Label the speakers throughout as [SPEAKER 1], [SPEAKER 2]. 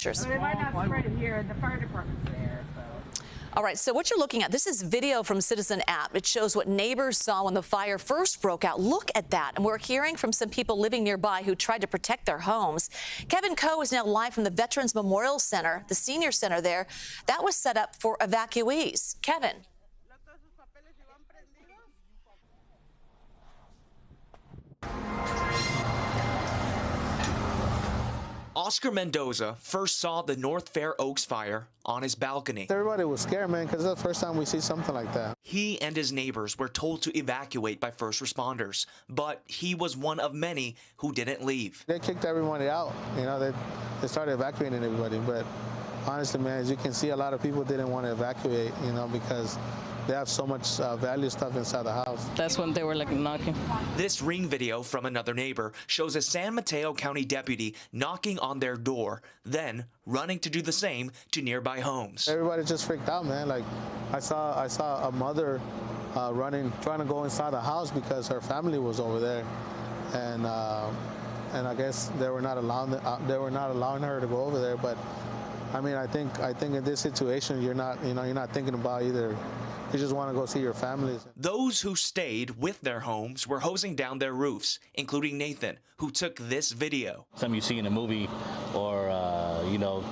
[SPEAKER 1] They might not spread it here. The fire department's there, so.
[SPEAKER 2] All right, so what you're looking at, this is video from Citizen App. It shows what neighbors saw when the fire first broke out. Look at that. And we're hearing from some people living nearby who tried to protect their homes. Kevin Coe is now live from the Veterans Memorial Center, the senior center there. That was set up for evacuees. Kevin.
[SPEAKER 3] Oscar Mendoza first saw the North Fair Oaks fire on his balcony.
[SPEAKER 4] Everybody was scared, man, because it's the first time we see something like that.
[SPEAKER 3] He and his neighbors were told to evacuate by first responders, but he was one of many who didn't leave.
[SPEAKER 4] They kicked everybody out. You know, they started evacuating everybody, but honestly, man, as you can see, a lot of people didn't want to evacuate, you know, because they have so much value stuff inside the house.
[SPEAKER 5] That's when they were like knocking.
[SPEAKER 3] This ring video from another neighbor shows a San Mateo County deputy knocking on their door, then running to do the same to nearby homes.
[SPEAKER 4] Everybody just freaked out, man. Like I saw a mother running, trying to go inside the house because her family was over there, and I guess they were not allowing her to go over there. But I mean, I think in this situation, you're not thinking about either. You just want to go see your families.
[SPEAKER 3] Those who stayed with their homes were hosing down their roofs, including Nathan, who took this video.
[SPEAKER 6] Something you see in a movie or, you know,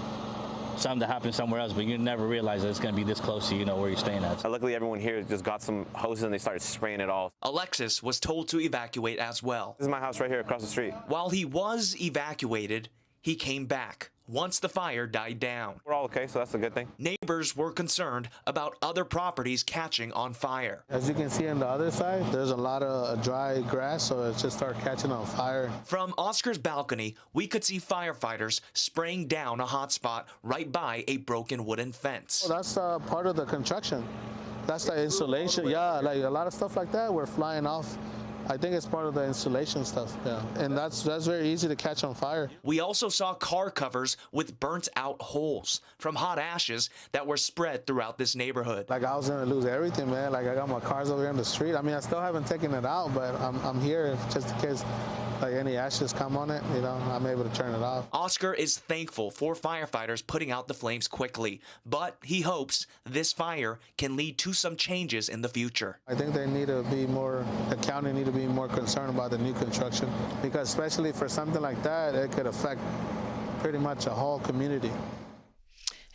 [SPEAKER 6] something that happens somewhere else, but you never realize that it's going to be this close to, you know, where you're staying at.
[SPEAKER 7] Luckily, everyone here just got some hoses and they started spraying it all.
[SPEAKER 3] Alexis was told to evacuate as well.
[SPEAKER 7] This is my house right here across the street.
[SPEAKER 3] While he was evacuated, he came back once the fire died down.
[SPEAKER 7] We're all okay, so that's a good thing.
[SPEAKER 3] Neighbors were concerned about other properties catching on fire.
[SPEAKER 4] As you can see on the other side, there's a lot of dry grass, so it just started catching on fire.
[SPEAKER 3] From Oscar's balcony, we could see firefighters spraying down a hot spot right by a broken wooden fence.
[SPEAKER 4] Well, that's part of the construction. That's the insulation. Yeah, like a lot of stuff like that were flying off. I think it's part of the insulation stuff, yeah. And that's very easy to catch on fire.
[SPEAKER 3] We also saw car covers with burnt out holes from hot ashes that were spread throughout this neighborhood.
[SPEAKER 4] Like I was gonna lose everything, man. Like I got my cars over here on the street. I mean, I still haven't taken it out, but I'm here just in case like any ashes come on it, you know, I'm able to turn it off.
[SPEAKER 3] Oscar is thankful for firefighters putting out the flames quickly, but he hopes this fire can lead to some changes in the future.
[SPEAKER 4] I think they need to be more, the county need to be more concerned about the new construction, because especially for something like that, it could affect pretty much a whole community.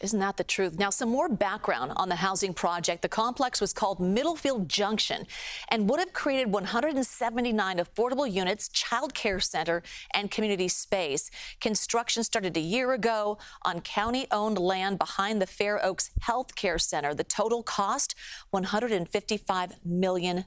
[SPEAKER 2] Isn't that the truth? Now, some more background on the housing project. The complex was called Middlefield Junction and would have created 179 affordable units, child care center, and community space. Construction started a year ago on county-owned land behind the Fair Oaks Health Care Center. The total cost, $155 million.